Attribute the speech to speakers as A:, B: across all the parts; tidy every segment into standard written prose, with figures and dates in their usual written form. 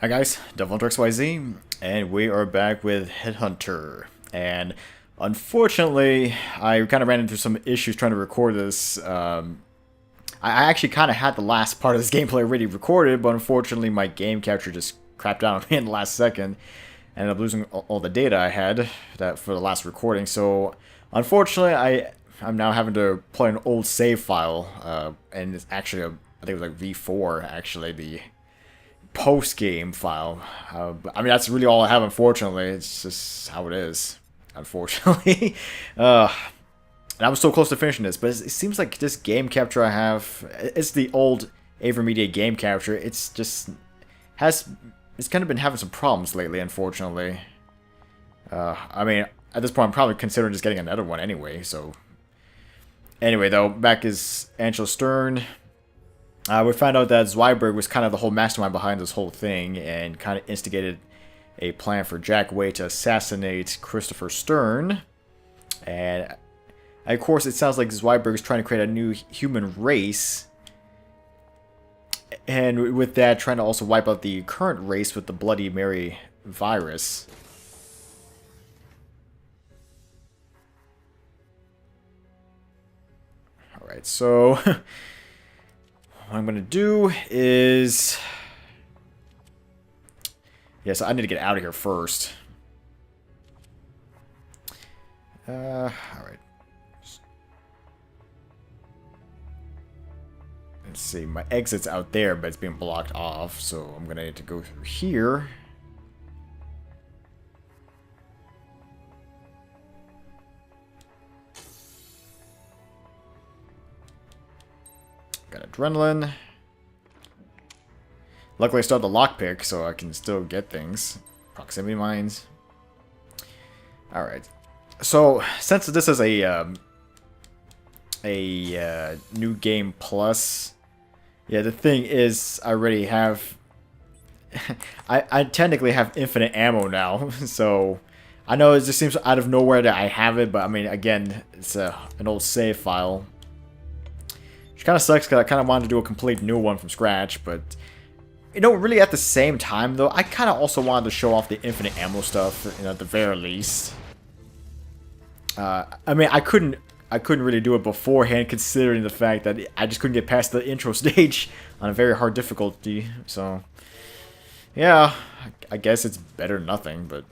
A: Hi guys, DevilHunterXYZ, and we are back with Headhunter. And unfortunately, I kind of ran into some issues trying to record this. I actually kind of had the last part of this gameplay already recorded, but unfortunately my game capture just crapped out on me in the last second. I ended up losing all the data I had for the last recording. So unfortunately, I'm now having to play an old save file, and it's actually I think it was like V4 actually, the post-game file. I mean, that's really all I have, unfortunately. It's just how it is, unfortunately. And I was so close to finishing this, but it seems like this game capture I have, it's the old AverMedia game capture. It's kind of been having some problems lately, unfortunately. I mean, at this point, I'm probably considering just getting another one anyway, so. Anyway, though, back is Angela Stern. We found out that Zweiberg was kind of the whole mastermind behind this whole thing and kind of instigated a plan for Jack Wade to assassinate Christopher Stern. And of course, it sounds like Zweiberg is trying to create a new human race. And with that, trying to also wipe out the current race with the Bloody Mary virus. Alright, so what I'm going to do is... yeah, so I need to get out of here first. Alright. Let's see, my exit's out there, but it's being blocked off, so I'm going to need to go through here. Got adrenaline. Luckily I still have the lockpick, so I can still get things. Proximity mines. Alright. So, since this is a new game plus, yeah, the thing is, I already have... I technically have infinite ammo now, so... I know it just seems out of nowhere that I have it, but I mean, again, it's an old save file. Which kind of sucks because I kind of wanted to do a complete new one from scratch, but... you know, really at the same time, though, I kind of also wanted to show off the infinite ammo stuff, you know, at the very least. I mean, I couldn't really do it beforehand, considering the fact that I just couldn't get past the intro stage on a very hard difficulty, so... yeah, I guess it's better than nothing, but...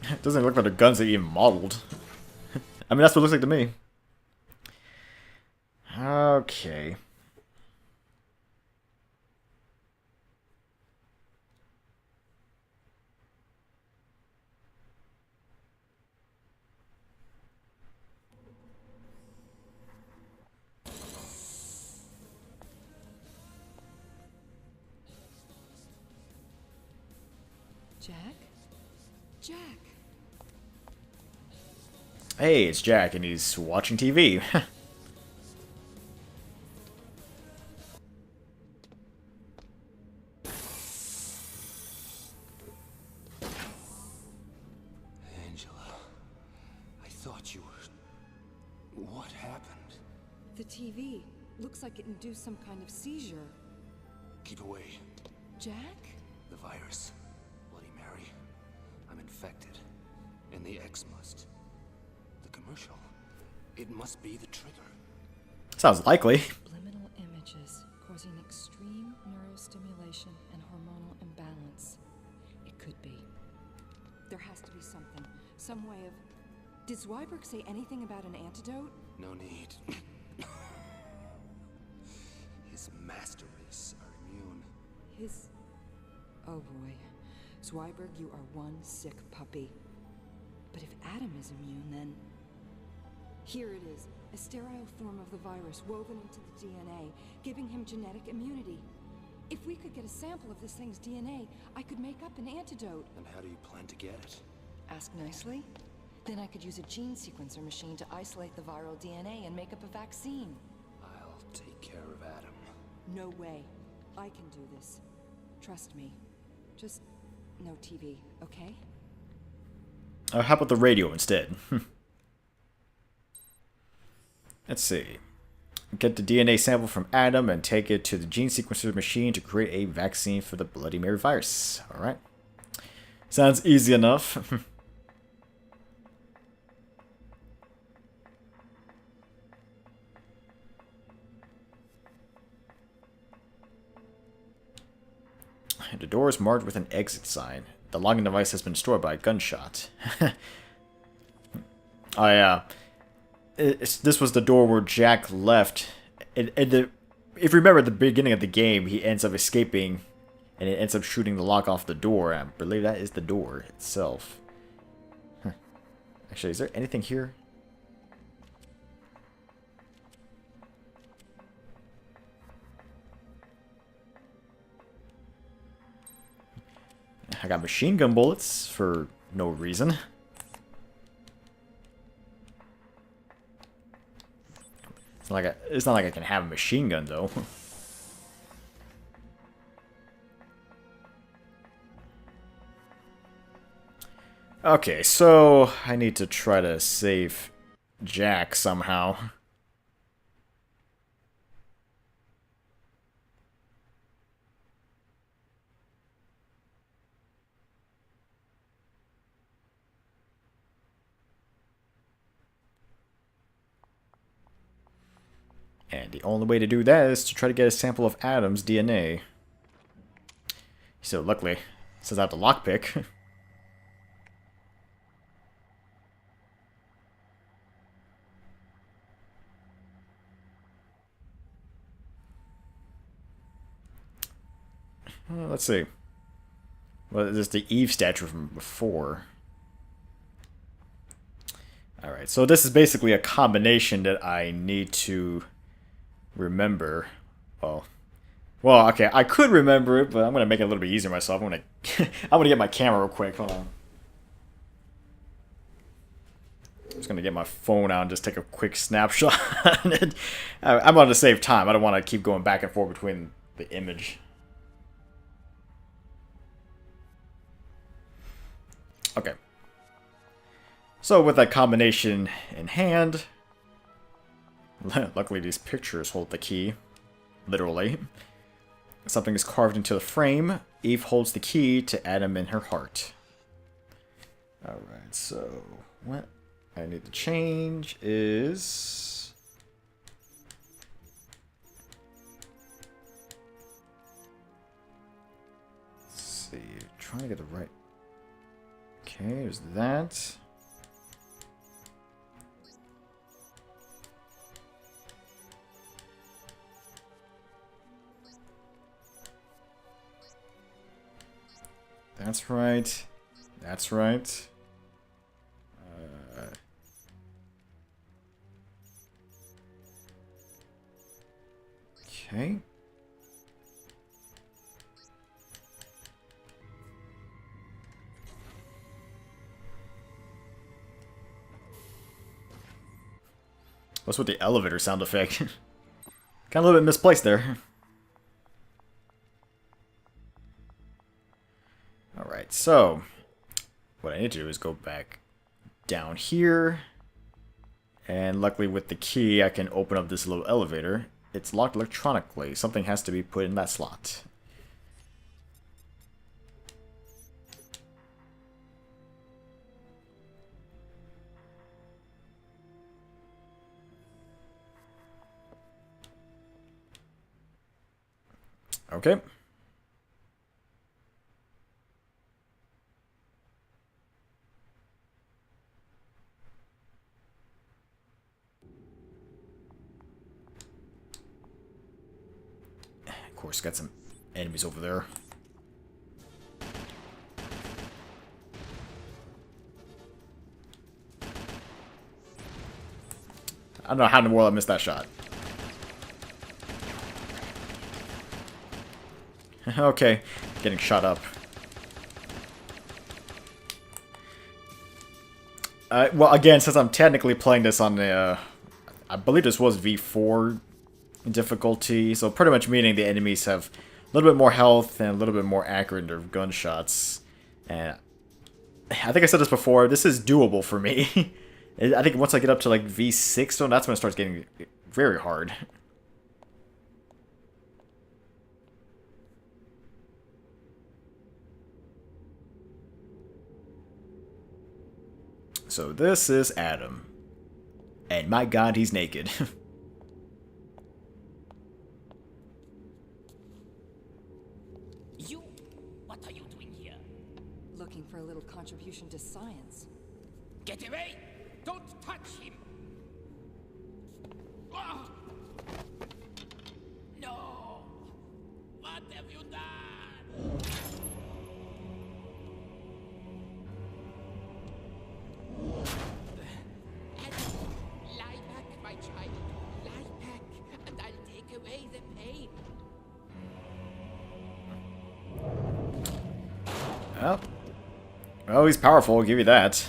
A: it doesn't look like the guns are even modeled. I mean, that's what it looks like to me. Okay.
B: Jack? Jack!
A: Hey, it's Jack, and he's watching TV.
C: Angela, I thought you were... what happened?
B: The TV. Looks like it induced some kind of seizure.
C: Keep away.
B: Jack?
C: The virus. Bloody Mary. I'm infected. And the X must. The commercial. It must be the trigger.
A: Sounds likely.
B: Subliminal images causing extreme neurostimulation and hormonal imbalance. It could be. There has to be something. Some way of... Did Zweiberg say anything about an antidote?
C: No need. His master race are immune.
B: His... oh boy. Zweiberg, you are one sick puppy. But if Adam is immune, then... here it is. A sterile form of the virus woven into the DNA, giving him genetic immunity. If we could get a sample of this thing's DNA, I could make up an antidote.
C: And how do you plan to get it?
B: Ask nicely. Then I could use a gene sequencer machine to isolate the viral DNA and make up a vaccine.
C: I'll take care of Adam.
B: No way. I can do this. Trust me. Just no TV, okay?
A: How about the radio instead? Let's see. Get the DNA sample from Adam and take it to the gene sequencer machine to create a vaccine for the Bloody Mary virus. Alright. Sounds easy enough. The door is marked with an exit sign. The logging device has been destroyed by a gunshot. Oh yeah. This was the door where Jack left. If you remember at the beginning of the game, he ends up escaping and it ends up shooting the lock off the door. I believe that is the door itself. Huh. Actually, is there anything here? I got machine gun bullets for no reason. It's not like I can have a machine gun though. Okay, so I need to try to save Jack somehow. And the only way to do that is to try to get a sample of Adam's DNA. So luckily, it says I have the lockpick. Let's see. Well, this is the Eve statue from before. Alright, so this is basically a combination that I need to remember. Well, okay, I could remember it, but I'm gonna make it a little bit easier myself. I'm gonna get my camera real quick. Hold on. I'm just gonna get my phone out and just take a quick snapshot. I'm going to save time. I don't want to keep going back and forth between the image. Okay. So with that combination in hand, luckily these pictures hold the key, literally. Something is carved into the frame. Eve holds the key to Adam in her heart. Alright, so what I need to change is... Let's see, trying to get the right... Okay, there's that. That's right. That's right. Okay. What's with the elevator sound effect? Kind of a little bit misplaced there. Alright, so what I need to do is go back down here. And luckily with the key I can open up this little elevator. It's locked electronically. Something has to be put in that slot. Okay. Of course, got some enemies over there. I don't know how in the world I missed that shot. Okay, getting shot up. Well, again, since I'm technically playing this on the, I believe this was V4 difficulty, so pretty much meaning the enemies have a little bit more health and a little bit more accurate in their gunshots. And I think I said this before, this is doable for me. I think once I get up to like V6, though, that's when it starts getting very hard. So this is Adam. And my god, he's naked.
D: You? What are you doing here?
B: Looking for a little contribution to science.
D: Get away! Don't touch him! Ah! No! What have you done? Lie back, my child. Lie back, and I'll take away the pain.
A: Well, he's powerful, I'll give you that.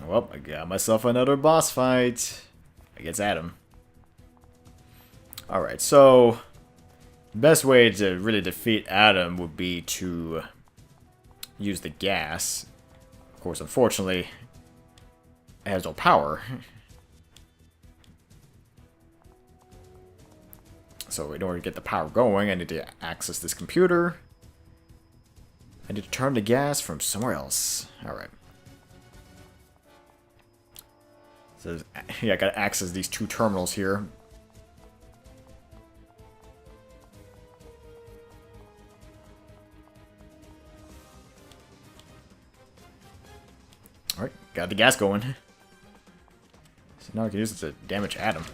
A: Well, I got myself another boss fight against Adam. Alright, so the best way to really defeat Adam would be to use the gas. Of course, unfortunately, it has no power. So in order to get the power going, I need to access this computer. I need to turn the gas from somewhere else. Alright. So, yeah, I gotta access these two terminals here. Alright, got the gas going. So now I can use it to damage Adam.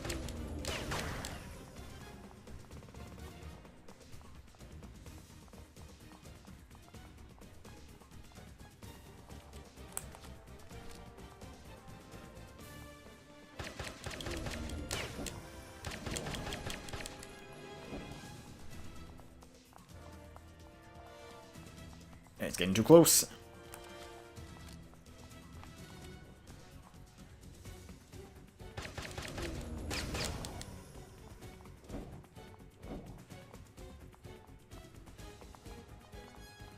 A: It's getting too close.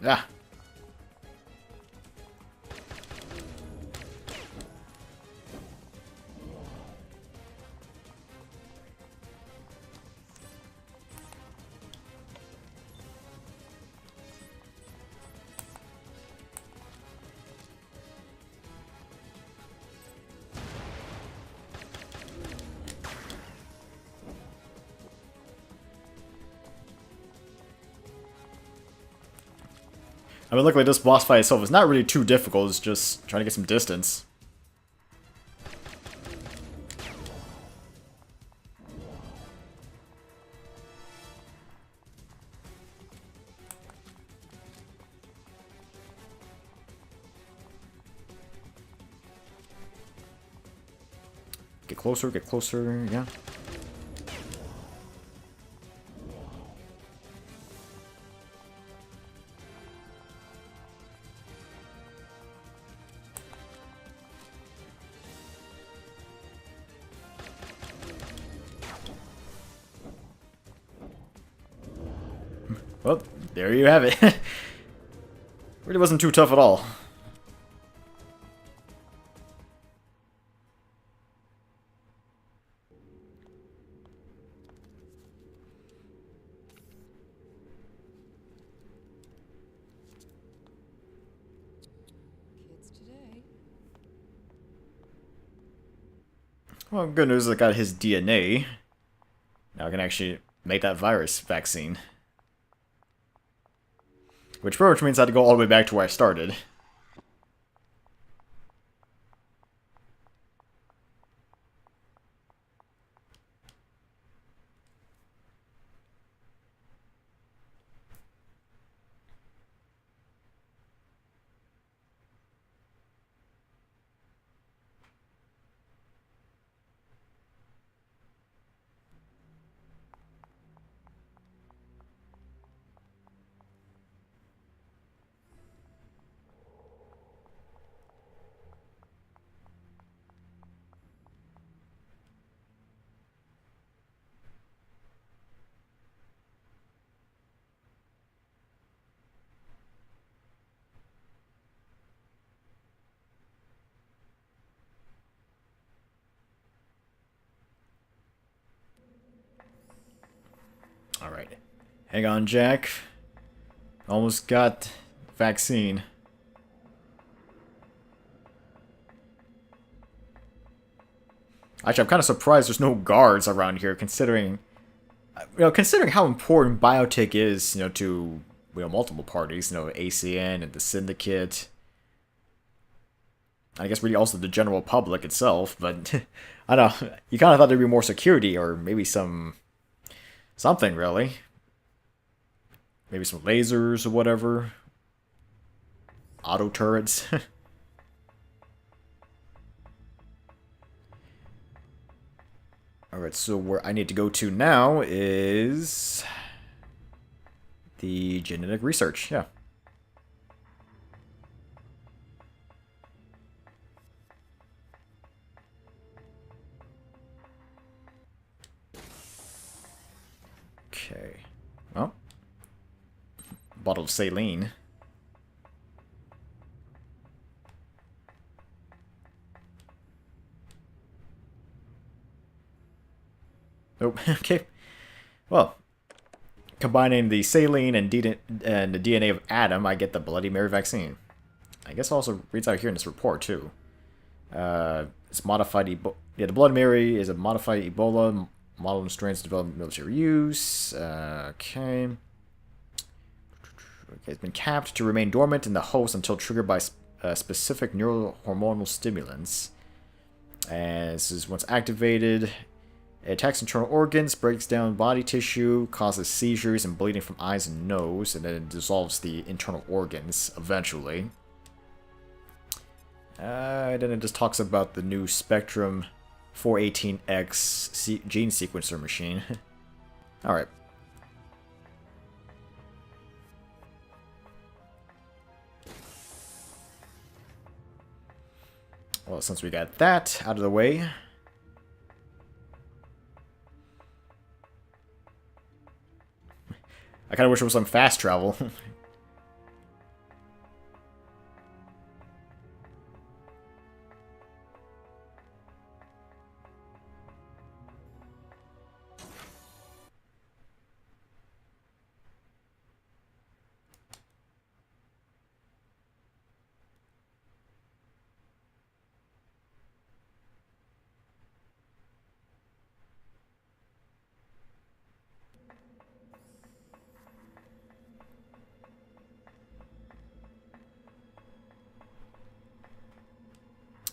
A: Ah. I mean, luckily this boss fight itself is not really too difficult, it's just trying to get some distance. Get closer, yeah. Well, there you have it. Really wasn't too tough at all.
B: Kids today.
A: Well, good news is I got his DNA. Now I can actually make that virus vaccine. Which pretty much means I had to go all the way back to where I started. Hang on, Jack. Almost got vaccine. Actually, I'm kind of surprised there's no guards around here, considering, considering how important biotech is, to multiple parties, ACN and the Syndicate. I guess really also the general public itself, but I don't know. You kind of thought there'd be more security, or maybe something really. Maybe some lasers or whatever. Auto turrets. Alright, so where I need to go to now is the genetic research, yeah. Okay. Well. Bottle of saline. Oh, okay. Well, combining the saline and the DNA of Adam, I get the Bloody Mary vaccine. I guess it also reads out here in this report, too. It's modified the Bloody Mary is a modified Ebola model and strains developed military use. Okay. It's been capped to remain dormant in the host until triggered by specific neurohormonal stimulants. And this is once activated. It attacks internal organs, breaks down body tissue, causes seizures and bleeding from eyes and nose, and then it dissolves the internal organs eventually. Then it just talks about the new Spectrum 418X gene sequencer machine. Alright. Well, since we got that out of the way, I kind of wish there was some fast travel.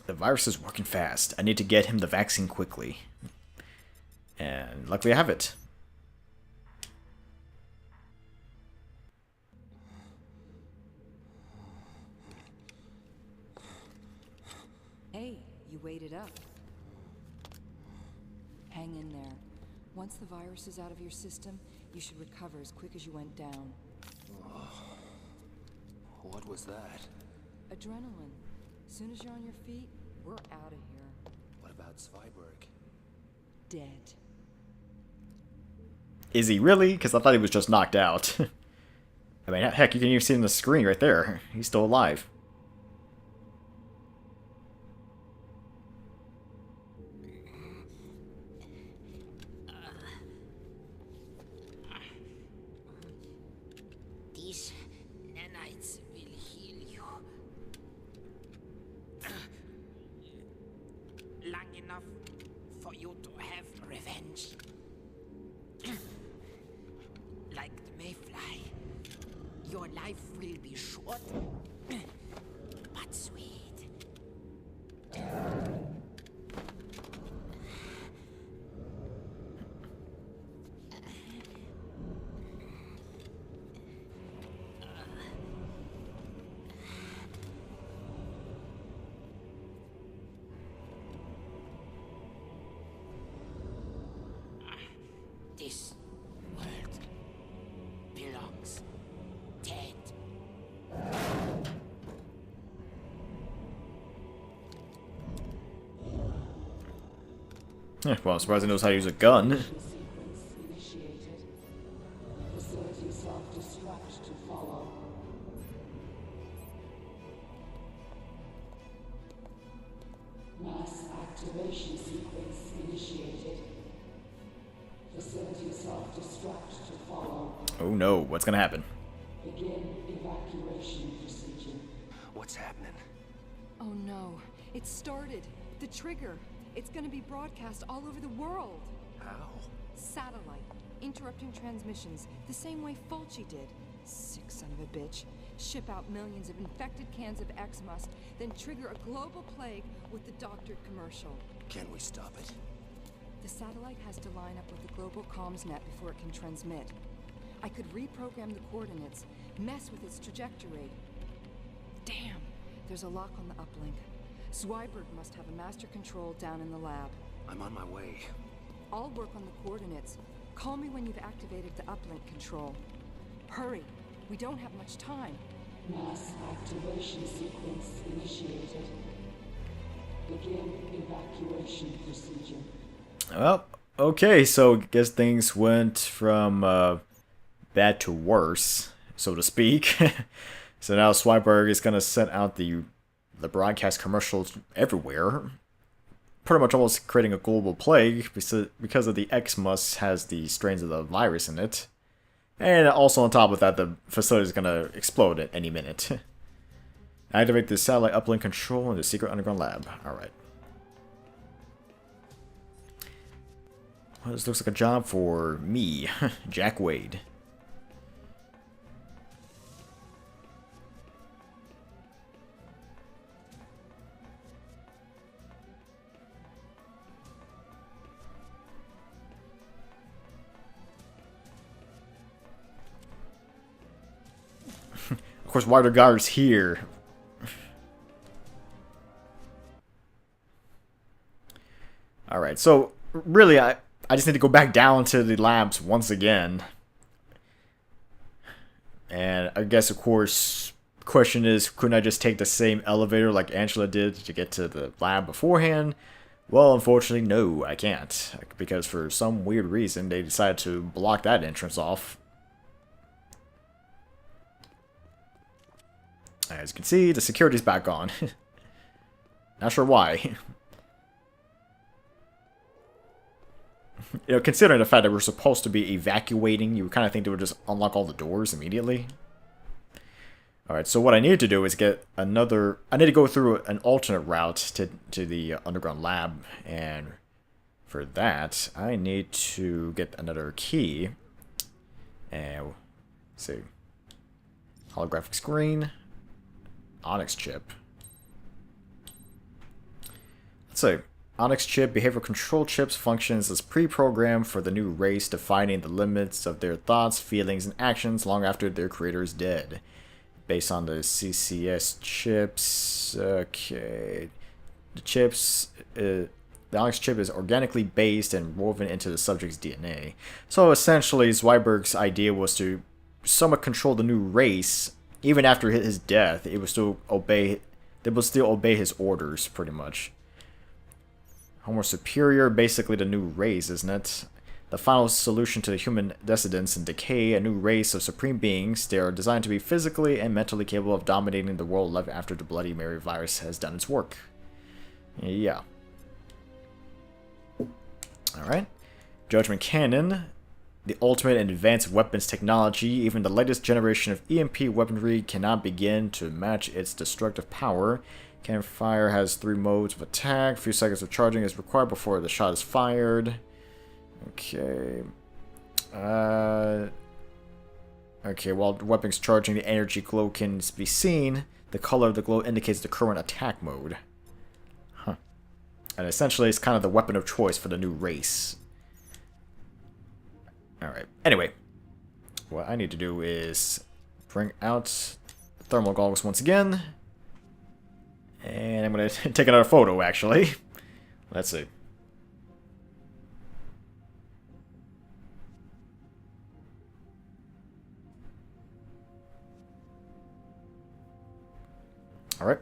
A: The virus is working fast. I need to get him the vaccine quickly. And luckily I have it.
B: Hey, you waited up. Hang in there. Once the virus is out of your system, you should recover as quick as you went down.
C: What was that?
B: Adrenaline. As soon as you're on your feet, we're out of here.
C: What about Zweiberg?
B: Dead.
A: Is he really? Because I thought he was just knocked out. I mean, heck, you can even see it on the screen right there. He's still alive.
D: These nanites will heal you. Long enough for you to have revenge. Like the mayfly, your life will be short, but sweet. This world belongs dead.
A: Yeah, well, I'm surprised he knows how to use a gun.
E: Sequence initiated. Facility self-destruct to follow. Mass activation sequence initiated. Facility self-destruct to follow.
A: Oh. no, what's gonna happen?
E: Begin evacuation procedure.
C: What's happening?
B: Oh no, it started. The trigger. It's gonna be broadcast all over the world.
C: How?
B: Satellite. Interrupting transmissions, the same way Fulci did. Sick son of a bitch. Ship out millions of infected cans of X-Must, then trigger a global plague with the doctored commercial.
C: Can we stop it?
B: The satellite has to line up with the global comms net before it can transmit. I could reprogram the coordinates, mess with its trajectory. Damn, there's a lock on the uplink. Zweiberg must have a master control down in the lab.
C: I'm on my way.
B: I'll work on the coordinates. Call me when you've activated the uplink control. Hurry, we don't have much time.
E: Mass activation sequence initiated. Begin evacuation procedure.
A: Well, okay, so I guess things went from bad to worse, so to speak. So now Zweiberg is gonna send out the broadcast commercials everywhere, pretty much almost creating a global plague because of the X-Mus has the strains of the virus in it. And also on top of that, the facility is gonna explode at any minute. Activate the satellite uplink control in the secret underground lab. Alright. Well, this looks like a job for me, Jack Wade. Of course, Wider Guard's here. Alright, so really, I just need to go back down to the labs once again. And I guess, of course, the question is, couldn't I just take the same elevator like Angela did to get to the lab beforehand? Well, unfortunately, no, I can't. Because for some weird reason, they decided to block that entrance off. As you can see, the security's back on. Not sure why. You know, considering the fact that we're supposed to be evacuating, you would kind of think they would just unlock all the doors immediately. Alright, so what I need to do is get another... I need to go through an alternate route to the underground lab. And for that, I need to get another key. And, let's see. Holographic screen. Onyx chip. Let's see. Onyx chip, behavioral control chips, functions as pre-programmed for the new race, defining the limits of their thoughts, feelings, and actions long after their creator is dead. Based on the CCS chips, okay. The chips, the Onyx chip is organically based and woven into the subject's DNA. So essentially, Zweiberg's idea was to somewhat control the new race. Even after his death, it would still obey. They would still obey his orders, pretty much. Homo superior, basically the new race, isn't it? The final solution to human decadence and decay, a new race of supreme beings. They are designed to be physically and mentally capable of dominating the world left after the Bloody Mary virus has done its work. Yeah. Alright. Judgment Cannon. The ultimate in advanced weapons technology, even the latest generation of EMP weaponry cannot begin to match its destructive power. Cannon fire has 3 modes of attack. A few seconds of charging is required before the shot is fired. Okay. Okay, while the weapon's charging, the energy glow can be seen. The color of the glow indicates the current attack mode. Huh. And essentially, it's kind of the weapon of choice for the new race. Alright, anyway, what I need to do is bring out thermal goggles once again. And I'm going to take another photo, actually. Let's see. Alright.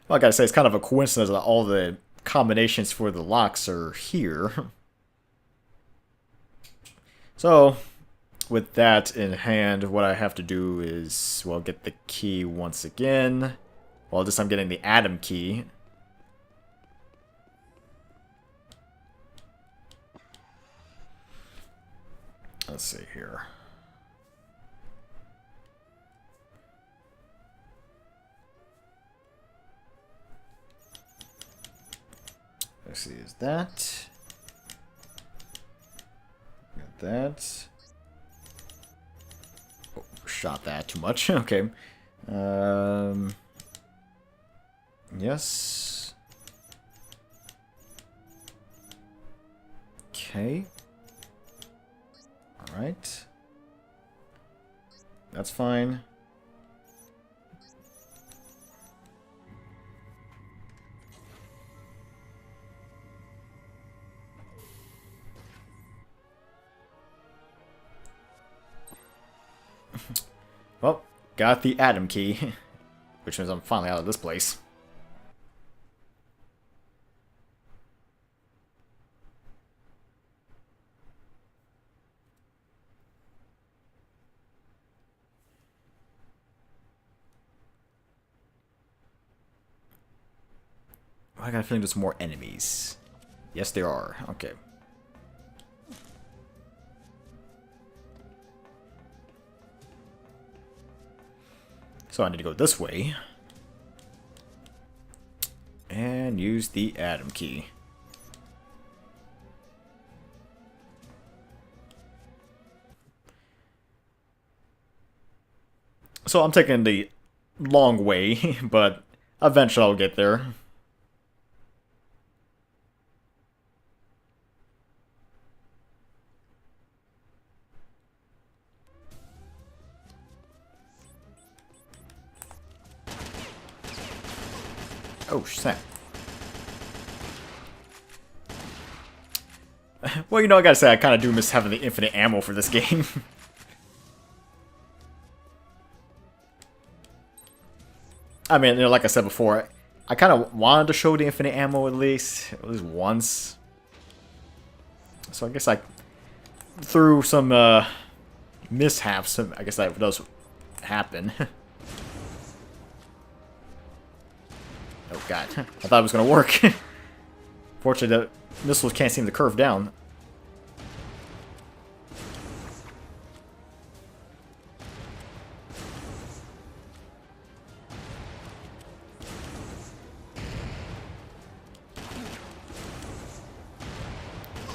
A: Well, I gotta say, it's kind of a coincidence that all the combinations for the locks are here. So, with that in hand, what I have to do is, well, get the key once again. Well, this I'm getting the Atom key. Let's see here. Let's see, is that? Got that. Oh, shot that too much. Okay. Yes. Okay. Alright. That's fine. Well, got the Atom key, which means I'm finally out of this place. I got a feeling there's more enemies. Yes, there are. Okay. So I need to go this way. And use the Atom key. So I'm taking the long way, but eventually I'll get there. Oh, snap. Well, you know, I gotta say, I kind of do miss having the infinite ammo for this game. I mean, you know, like I said before, I kind of wanted to show the infinite ammo at least once. So I guess I, through some mishaps, I guess that does happen. Oh god, I thought it was going to work. Fortunately, the missiles can't seem to curve down.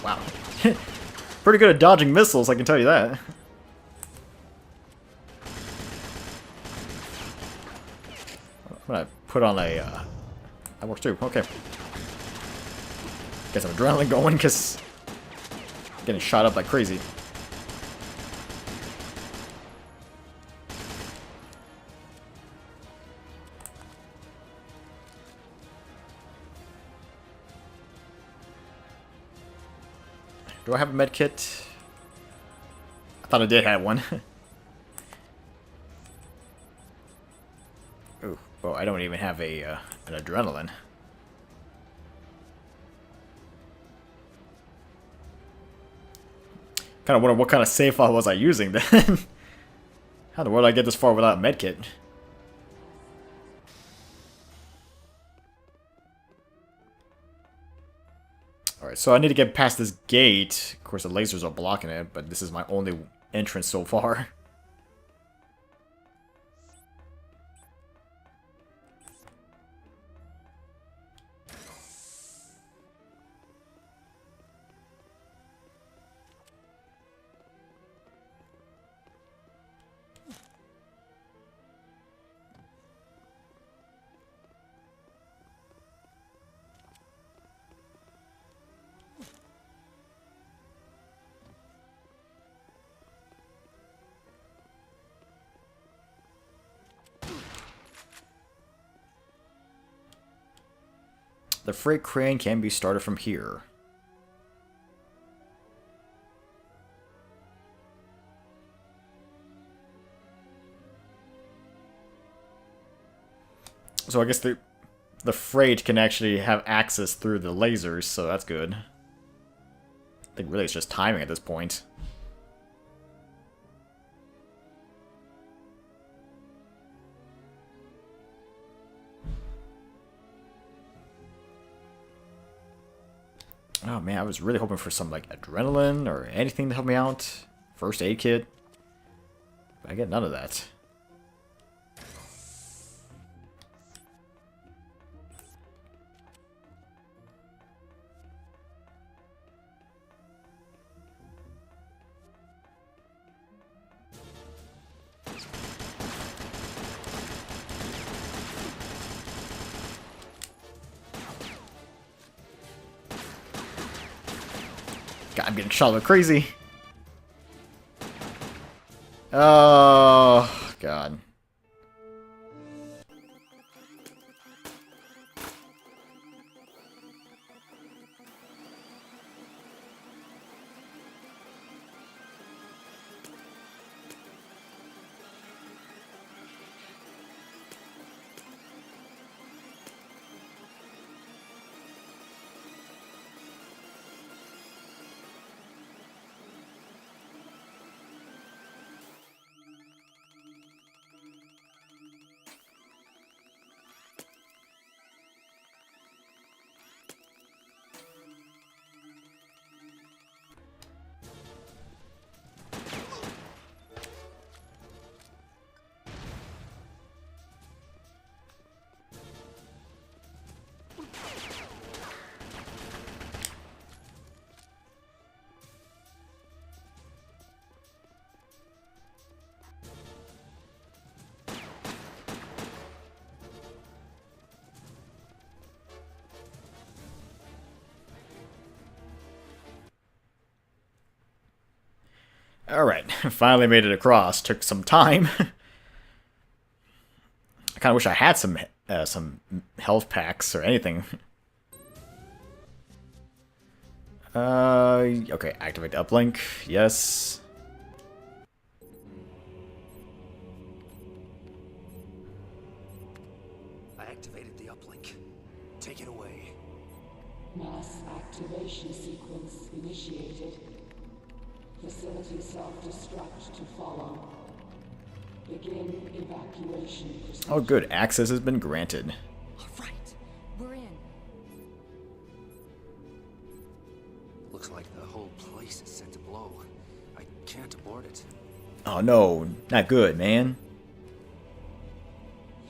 A: Wow. Pretty good at dodging missiles, I can tell you that. I'm gonna put on a... that works too, okay. Get some adrenaline going, because I'm getting shot up like crazy. Do I have a med kit? I thought I did have one. Ooh, well, I don't even have a an adrenaline. Kind of wonder what kind of save file was I using then. How in the world did I get this far without a med kit? Alright, so I need to get past this gate. Of course, the lasers are blocking it, but this is my only entrance so far. The freight crane can be started from here. So I guess the freight can actually have access through the lasers, so that's good. I think really it's just timing at this point. Oh man, I was really hoping for some like adrenaline or anything to help me out. First aid kit. But I get none of that. God, I'm getting shot like crazy. Oh, God. Alright, finally made it across. Took some time. I kind of wish I had some health packs or anything. Okay, activate the uplink. Yes.
C: I activated the uplink. Take it away.
E: Mass activation sequence initiated. Facility self-destruct to follow. Begin evacuation procedure.
A: Oh good, access has been granted.
B: Alright, we're in.
C: Looks like the whole place is set to blow. I can't abort it.
A: Oh no, not good, man.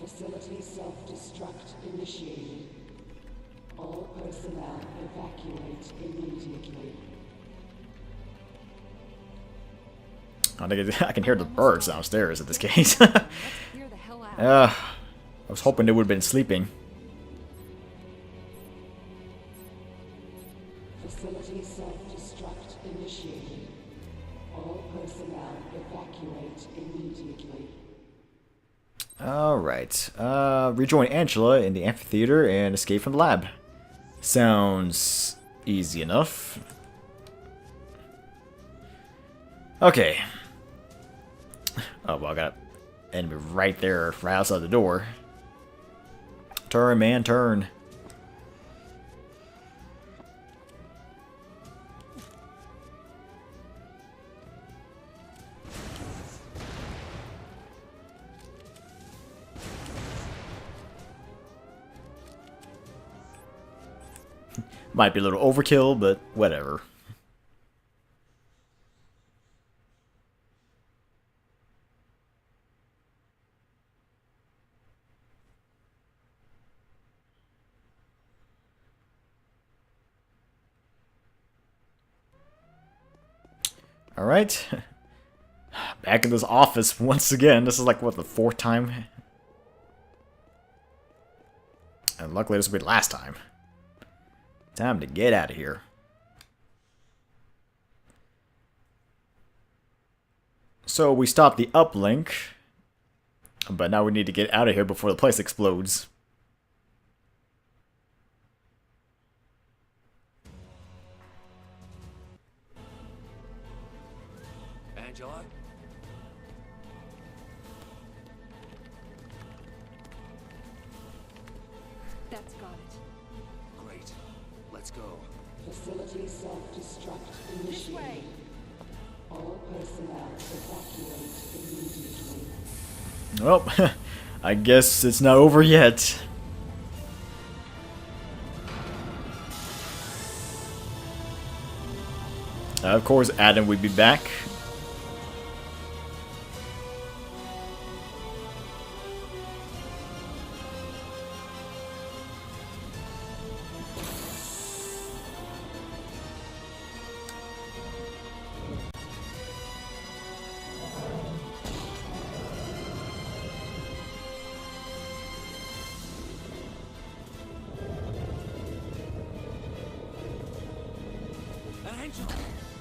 E: Facility self-destruct initiated. All personnel evacuate immediately.
A: I can hear the birds downstairs in this case.
B: Let's clear the hell out.
A: I was hoping they would have been sleeping.
E: Facility self-destruct initiated. All personnel evacuate immediately.
A: Alright. Rejoin Angela in the amphitheater and escape from the lab. Sounds easy enough. Okay. Oh, well, I got an enemy right there, right outside the door. Turn, man, turn. Might be a little overkill, but whatever. Alright. Back in this office once again. This is like, what, the 4th time? And luckily this will be the last time. Time to get out of here. So we stopped the uplink. But now we need to get out of here before the place explodes.
C: Angela?
B: That's got it.
C: Great. Let's go.
E: Facility self-destruct
B: This way.
E: initiated. All personnel evacuate immediately.
A: Well, I guess it's not over yet. Of course, Adam would be back.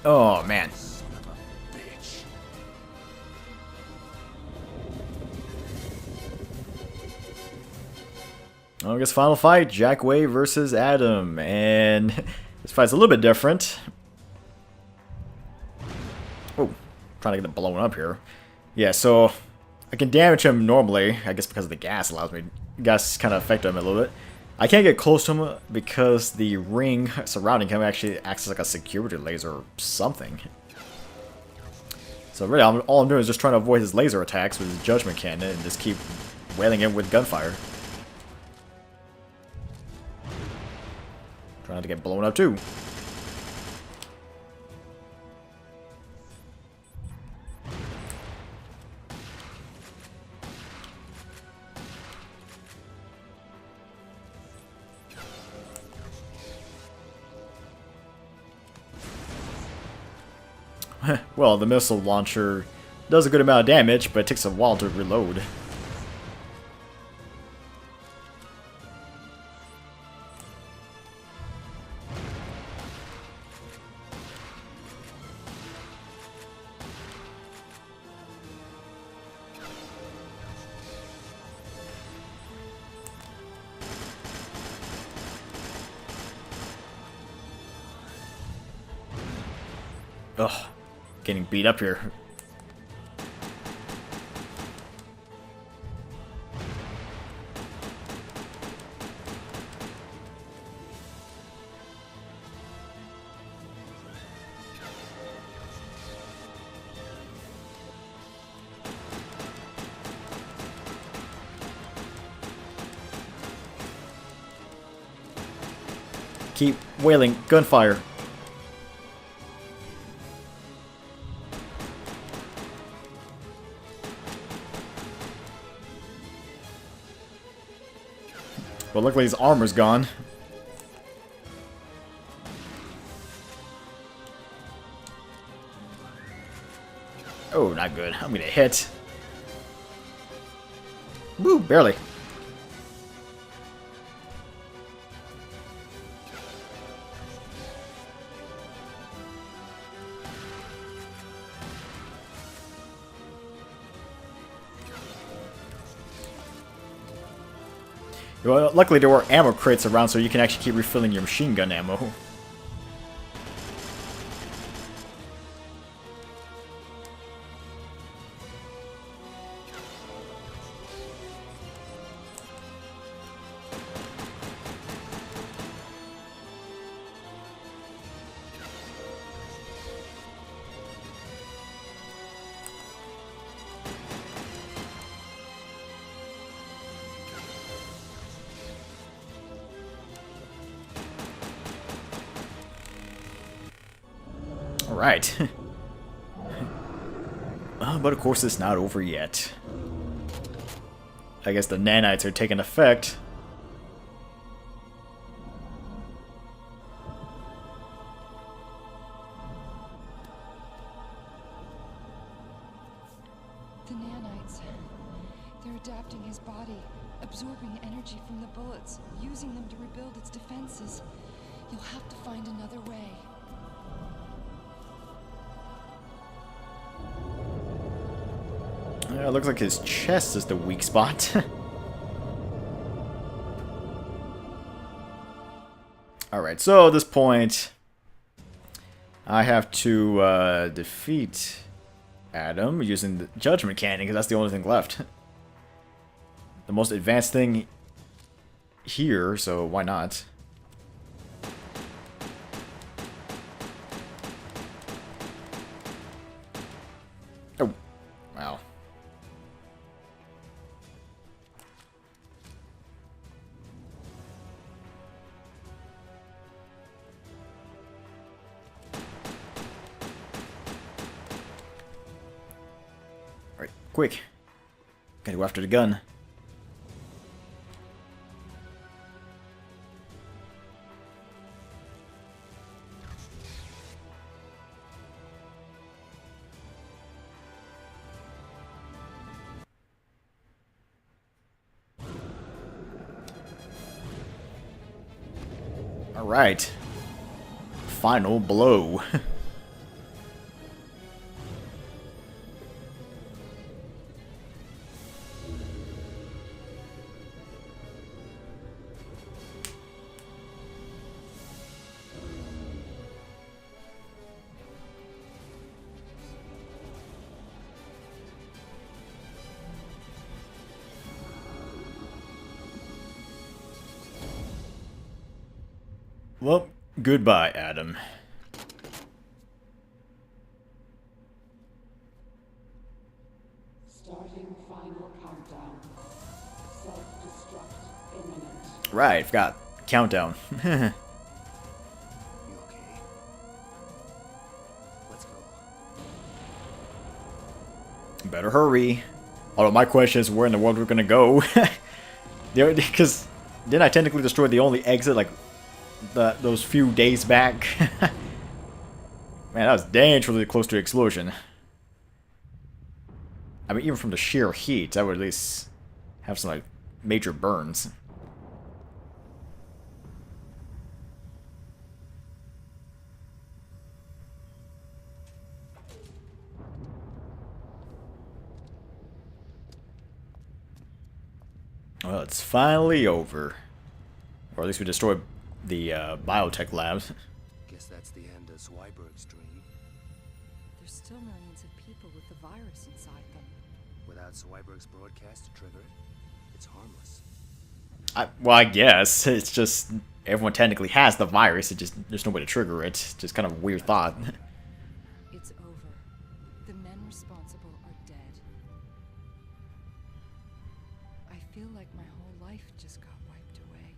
A: Oh, man. Well, I guess final fight, Jackway versus Adam. And this fight's a little bit different. Oh, trying to get it blown up here. Yeah, so I can damage him normally, I guess because of the gas allows me. Gas kind of affected him a little bit. I can't get close to him because the ring surrounding him actually acts like a security laser or something. So really, all I'm doing is just trying to avoid his laser attacks with his judgment cannon and just keep wailing him with gunfire. Trying to get blown up too. Well, the missile launcher does a good amount of damage, but it takes a while to reload. Ugh. Getting beat up here. Keep wailing gunfire. But luckily his armor's gone. Oh, not good. I'm gonna hit. Woo, barely. Well, luckily there were ammo crates around, so you can actually keep refilling your machine gun ammo. Alright. But of course it's not over yet. I guess the nanites are taking effect.
B: The nanites. They're adapting his body, absorbing energy from the bullets, using them to rebuild its defenses. You'll have to find another way.
A: Yeah, it looks like his chest is the weak spot. Alright, so at this point, I have to defeat Adam using the judgment cannon, because that's the only thing left. The most advanced thing here, so why not? Oh, wow. quick. Gotta go after the gun. Alright. Final blow. Well, goodbye, Adam.
E: Starting final countdown. Self-destruct imminent.
A: Right, forgot. Countdown.
C: You okay? Let's go.
A: Better hurry. Although my question is where in the world we're gonna go. Because didn't I technically destroy the only exit like those few days back? Man, that was dangerously close to the explosion. I mean, even from the sheer heat, I would at least have some like major burns. Well, it's finally over. Or at least we destroyed the biotech labs.
C: Guess that's the end of Swyberg's dream.
B: There's still millions of people with the virus inside them.
C: Without Swyberg's broadcast to trigger it, it's harmless.
A: Well, I guess. It's just everyone technically has the virus. It just there's no way to trigger it. It's just kind of a weird thought.
B: It's over. The men responsible are dead. I feel like my whole life just got wiped away.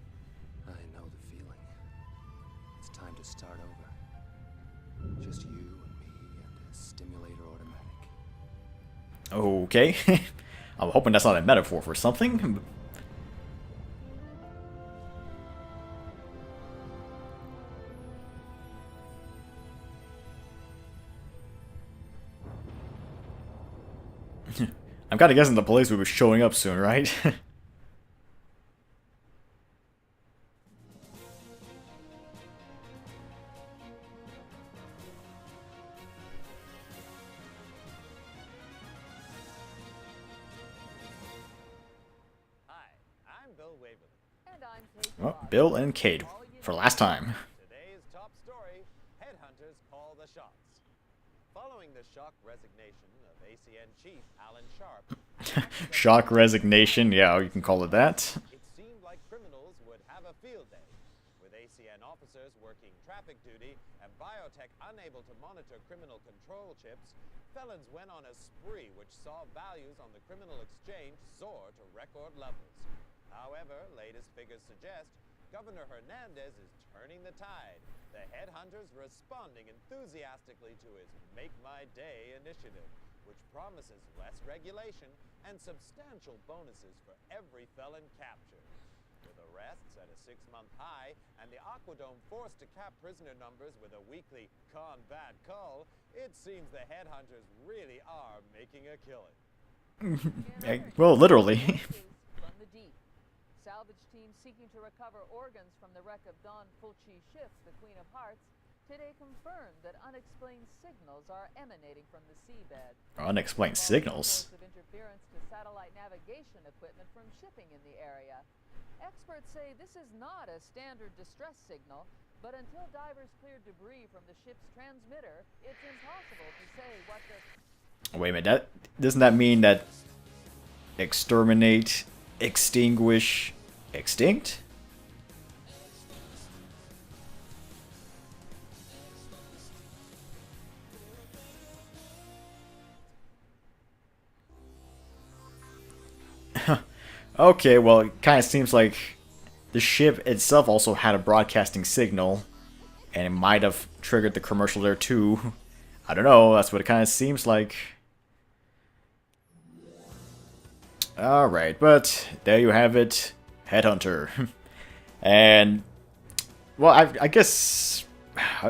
C: I know the feeling. It's time to start over. Just you and me and a stimulator automatic.
A: Okay. I'm hoping that's not a metaphor for something. I'm kind of guessing the police will be showing up soon, right? Well, Bill and Kate for last time.
F: Today's top story, Headhunters call the shots. Following the shock resignation of ACN chief Alan Sharp,
A: Shock resignation, yeah, you can call it that.
F: it seemed like criminals would have a field day. With ACN officers working traffic duty and biotech unable to monitor criminal control chips, felons went on a spree which saw values on the criminal exchange soar to record levels. However, latest figures suggest Governor Hernandez is turning the tide. The Headhunters responding enthusiastically to his Make My Day initiative, which promises less regulation and substantial bonuses for every felon captured. With arrests at a 6-month high and the Aquadome forced to cap prisoner numbers with a weekly combat cull, it seems the Headhunters really are making a killing.
A: Well, literally.
G: From the deep. Salvage teams seeking to recover organs from the wreck of Don Fulci's ship, the Queen of Hearts, today confirmed that unexplained signals are emanating from the seabed.
A: Unexplained signals?
G: Of interference to satellite navigation equipment from shipping in the area. Experts say this is not a standard distress signal, but until divers cleared debris from the ship's transmitter, it's impossible to say what the...
A: Wait a minute, doesn't that mean that exterminate, extinguish, extinct? Okay, well, it kind of seems like the ship itself also had a broadcasting signal, and it might have triggered the commercial there too. I don't know, that's what it kind of seems like. Alright, but there you have it, Headhunter. And, well, I guess,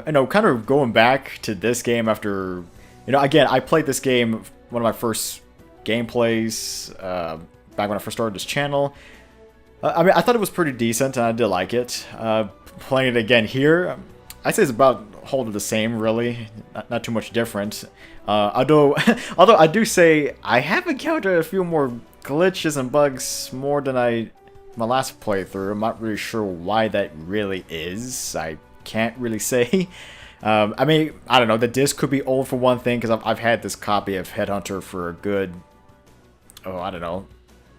A: you know, kind of going back to this game after, you know, again, I played this game, one of my first gameplays, back when I first started this channel. I mean, I thought it was pretty decent, and I did like it. Playing it again here, I'd say it's about holding the same, really. Not too much different. Although I do say I have encountered a few more glitches and bugs more than my last playthrough. I'm not really sure why that really is. I can't really say. I mean, I don't know. The disc could be old for one thing, because I've had this copy of Headhunter for a good, oh, I don't know,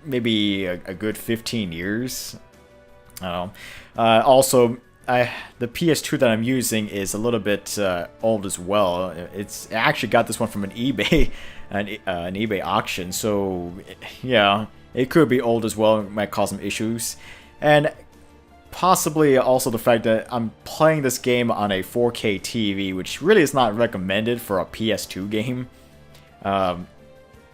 A: maybe a good 15 years. I don't know. Also, the PS2 that I'm using is a little bit old as well. I actually got this one from an eBay, an eBay auction. So yeah, it could be old as well. It might cause some issues, and possibly also the fact that I'm playing this game on a 4K TV, which really is not recommended for a PS2 game. I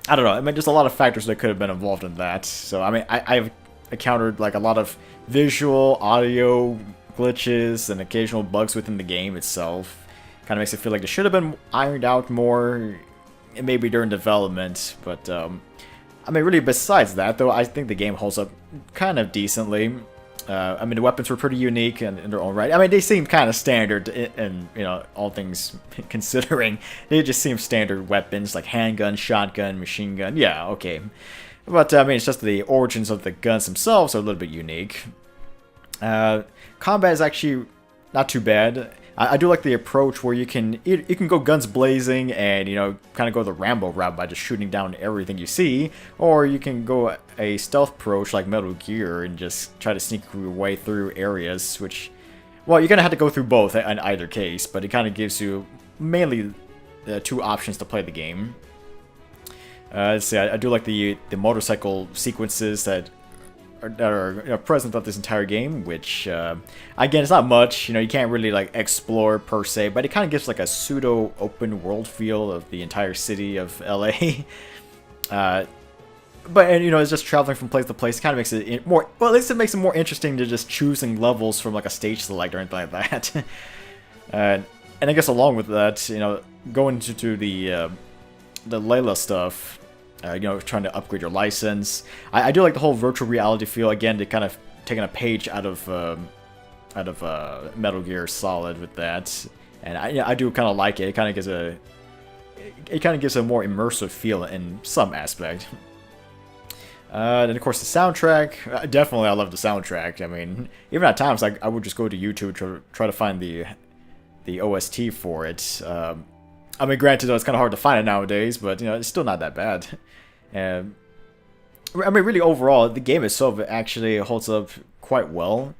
A: don't know. I mean, there's a lot of factors that could have been involved in that. So I mean, I've encountered like a lot of visual, audio glitches and occasional bugs within the game itself. Kind of makes it feel like it should have been ironed out more, maybe during development. But I mean, really, besides that, though, I think the game holds up kind of decently. I mean, the weapons were pretty unique in their own right. I mean, they seem kind of standard, and you know, all things considering, they just seem standard weapons like handgun, shotgun, machine gun. Yeah, okay. But I mean, it's just the origins of the guns themselves are a little bit unique. Combat is actually not too bad. I do like the approach where you can go guns blazing and, you know, kind of go the Rambo route by just shooting down everything you see, or you can go a stealth approach like Metal Gear and just try to sneak your way through areas, which, well, you're gonna have to go through both in either case, but it kind of gives you mainly two options to play the game. Let's see, I do like the motorcycle sequences that are you know, present throughout this entire game, which again, it's not much. You know, you can't really like explore per se, but it kind of gives like a pseudo open world feel of the entire city of LA. But you know, it's just traveling from place to place. It kind of makes it more, well, at least it makes it more interesting to just choosing levels from like a stage select or anything like that. And I guess along with that, you know, going to the Layla stuff. You know, trying to upgrade your license. I do like the whole virtual reality feel. Again, they kind of taking a page out of Metal Gear Solid with that, and I do kind of like it. It kind of gives a more immersive feel in some aspect. Then of course the soundtrack. Definitely, I love the soundtrack. I mean, even at times I would just go to YouTube to try to find the OST for it. I mean, granted, though, it's kind of hard to find it nowadays, but, you know, it's still not that bad. I mean, really, overall, the game itself actually holds up quite well.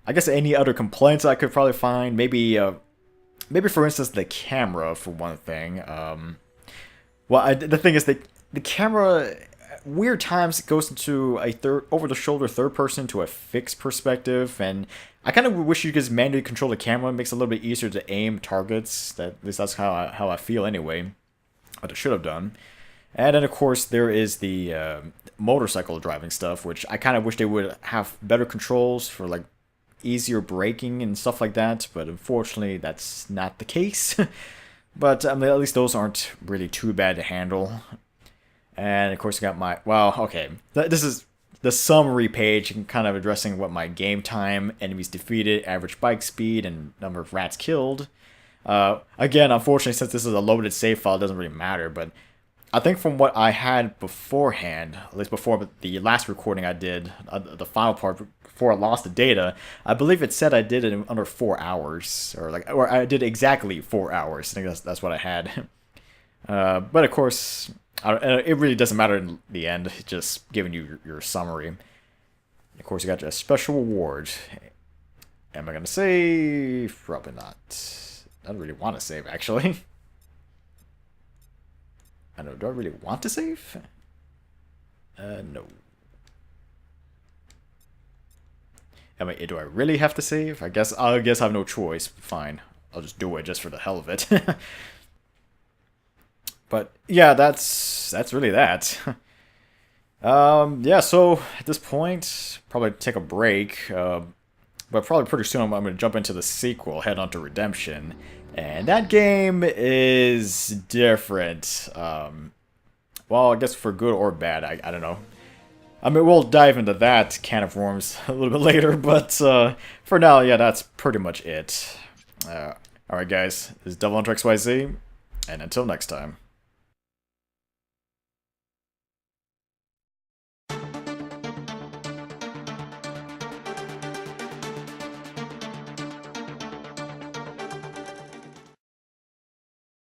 A: I guess any other complaints I could probably find, maybe for instance, the camera, for one thing. Well, the thing is that the camera, weird times, it goes into a over-the-shoulder third person to a fixed perspective, and I kind of wish you could just manually control the camera. It makes it a little bit easier to aim targets. At least that's how I feel anyway. What I should have done. And then, of course, there is the motorcycle driving stuff, which I kind of wish they would have better controls for, like, easier braking and stuff like that. But unfortunately, that's not the case. But I mean, at least those aren't really too bad to handle. And, of course, I got my... Well, okay. This is the summary page, kind of addressing what my game time, enemies defeated, average bike speed, and number of rats killed. Again, unfortunately, since this is a loaded save file, it doesn't really matter, but I think from what I had beforehand, at least before the last recording I did, the final part, before I lost the data, I believe it said I did it in under 4 hours, or I did exactly 4 hours. I think that's what I had. But of course, it really doesn't matter in the end, just giving you your summary. Of course, you got a special reward. Am I going to save? Probably not. I don't really want to save, actually. I don't know, do I really want to save? No. I mean, do I really have to save? I guess I have no choice. Fine. I'll just do it just for the hell of it. But yeah, that's really that. Yeah, so at this point, probably take a break. But probably pretty soon I'm going to jump into the sequel, Headhunter Redemption. And that game is different. Well, I guess for good or bad, I don't know. I mean, we'll dive into that can of worms a little bit later, but for now, yeah, that's pretty much it. Alright guys, this is DevilHunterXYZ, and until next time.